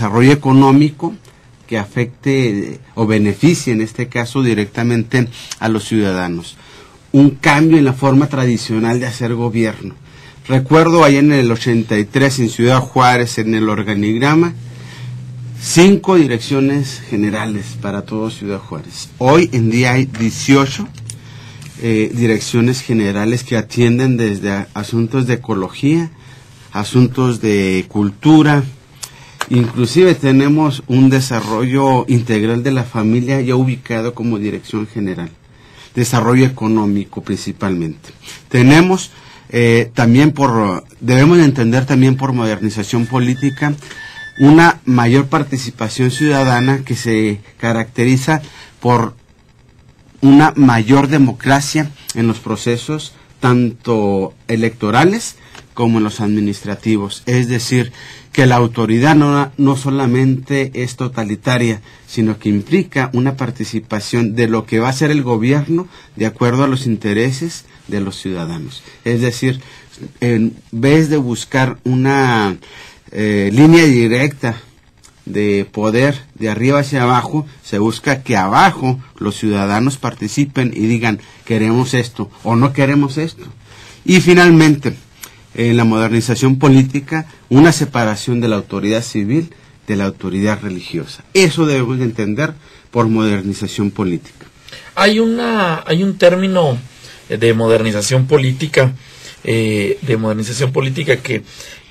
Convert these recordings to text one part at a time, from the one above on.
desarrollo económico que afecte o beneficie en este caso directamente a los ciudadanos. Un cambio en la forma tradicional de hacer gobierno. Recuerdo ahí en el 83 en Ciudad Juárez, en el organigrama, 5 direcciones generales para todo Ciudad Juárez. Hoy en día hay 18 direcciones generales que atienden desde asuntos de ecología, asuntos de cultura, inclusive tenemos un desarrollo integral de la familia ya ubicado como dirección general, desarrollo económico principalmente. Tenemos debemos entender también por modernización política una mayor participación ciudadana que se caracteriza por una mayor democracia en los procesos tanto electorales como en los administrativos. Es decir, que la autoridad no solamente es totalitaria, sino que implica una participación de lo que va a ser el gobierno de acuerdo a los intereses de los ciudadanos. Es decir, en vez de buscar una línea directa de poder de arriba hacia abajo, se busca que abajo los ciudadanos participen y digan queremos esto o no queremos esto. Y finalmente, en la modernización política, una separación de la autoridad civil de la autoridad religiosa. Eso debemos de entender por modernización política. Hay un término de modernización política que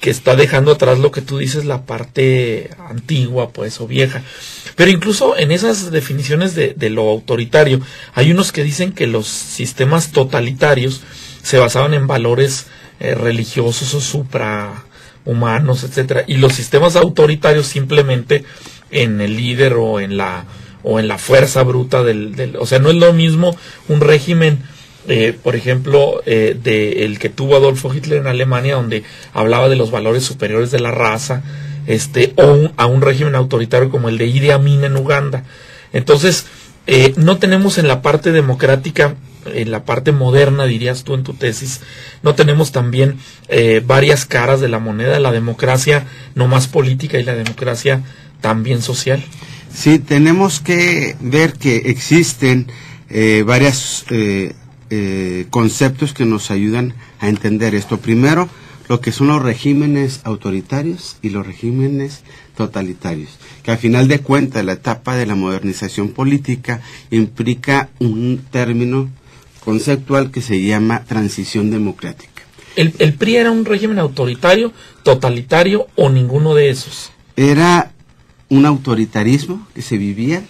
está dejando atrás lo que tú dices, la parte antigua, pues, o vieja. Pero incluso en esas definiciones de lo autoritario, hay unos que dicen que los sistemas totalitarios se basaban en valores religiosos o suprahumanos, etcétera, y los sistemas autoritarios simplemente en el líder o en la fuerza bruta o sea, no es lo mismo un régimen por ejemplo, el que tuvo Adolfo Hitler en Alemania, donde hablaba de los valores superiores de la raza, a un régimen autoritario como el de Idi Amin en Uganda. Entonces, no tenemos en la parte democrática, en la parte moderna, dirías tú en tu tesis, no tenemos también varias caras de la moneda, la democracia no más política y la democracia también social. Sí, tenemos que ver que existen varias conceptos que nos ayudan a entender esto. Primero, lo que son los regímenes autoritarios y los regímenes totalitarios, que al final de cuentas la etapa de la modernización política implica un término conceptual que se llama transición democrática. ¿El PRI era un régimen autoritario, totalitario o ninguno de esos? Era un autoritarismo que se vivía,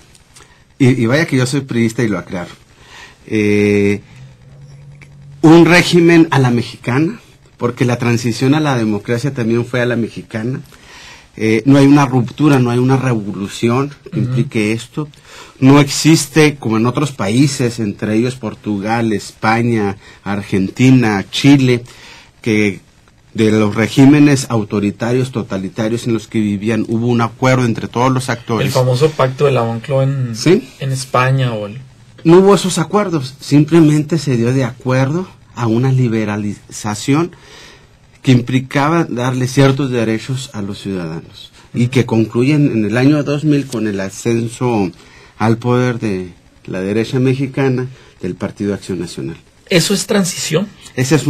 y vaya que yo soy priista y lo aclaro, un régimen a la mexicana, porque la transición a la democracia también fue a la mexicana. No hay una ruptura, no hay una revolución que implique esto. No existe, como en otros países, entre ellos Portugal, España, Argentina, Chile, que de los regímenes autoritarios, totalitarios en los que vivían, hubo un acuerdo entre todos los actores. El famoso pacto de la Moncloa en España. No hubo esos acuerdos, simplemente se dio de acuerdo a una liberalización que implicaba darle ciertos derechos a los ciudadanos y que concluyen en el año 2000 con el ascenso al poder de la derecha mexicana del Partido Acción Nacional. ¿Eso es transición? Esa es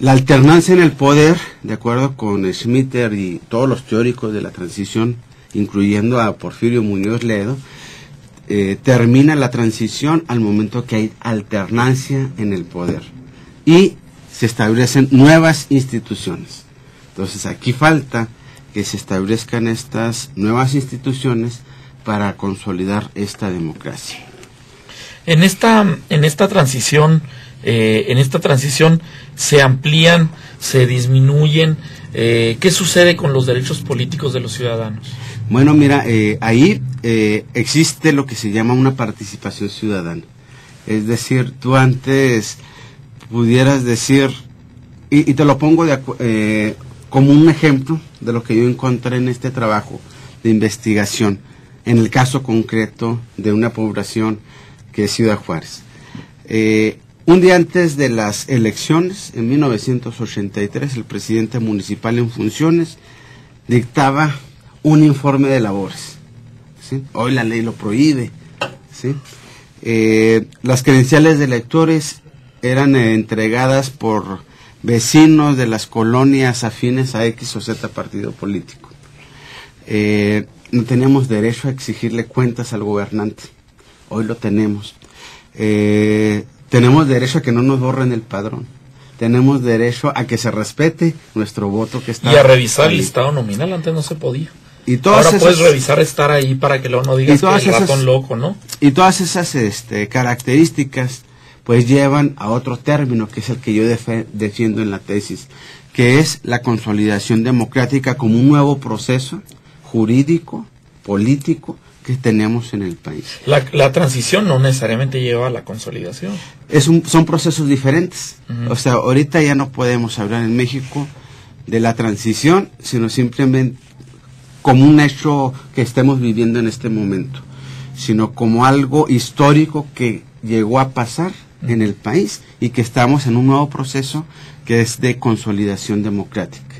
la alternancia en el poder, de acuerdo con Schmitter y todos los teóricos de la transición, incluyendo a Porfirio Muñoz Ledo. Termina la transición al momento que hay alternancia en el poder y se establecen nuevas instituciones. Entonces aquí falta que se establezcan estas nuevas instituciones para consolidar esta democracia. En esta transición se amplían, se disminuyen. ¿Qué sucede con los derechos políticos de los ciudadanos? Bueno, mira, ahí existe lo que se llama una participación ciudadana. Es decir, tú antes pudieras decir, y te lo pongo como un ejemplo de lo que yo encontré en este trabajo de investigación, en el caso concreto de una población que es Ciudad Juárez. Un día antes de las elecciones, en 1983, el presidente municipal en funciones dictaba un informe de labores, ¿sí? Hoy la ley lo prohíbe, ¿sí? Las credenciales de electores eran entregadas por vecinos de las colonias afines a X o Z partido político. No teníamos derecho a exigirle cuentas al gobernante. Hoy lo tenemos. Tenemos derecho a que no nos borren el padrón. Tenemos derecho a que se respete nuestro voto que está. Y a revisar el listado nominal, antes no se podía. Y todas ahora esas, puedes revisar estar ahí para que luego no digas que es ratón loco, ¿no? Y todas esas características pues llevan a otro término, que es el que yo defiendo en la tesis, que es la consolidación democrática como un nuevo proceso jurídico, político, que tenemos en el país. La transición no necesariamente lleva a la consolidación. Son procesos diferentes. O sea, ahorita ya no podemos hablar en México de la transición, sino simplemente como un hecho que estemos viviendo en este momento, sino como algo histórico que llegó a pasar en el país y que estamos en un nuevo proceso que es de consolidación democrática.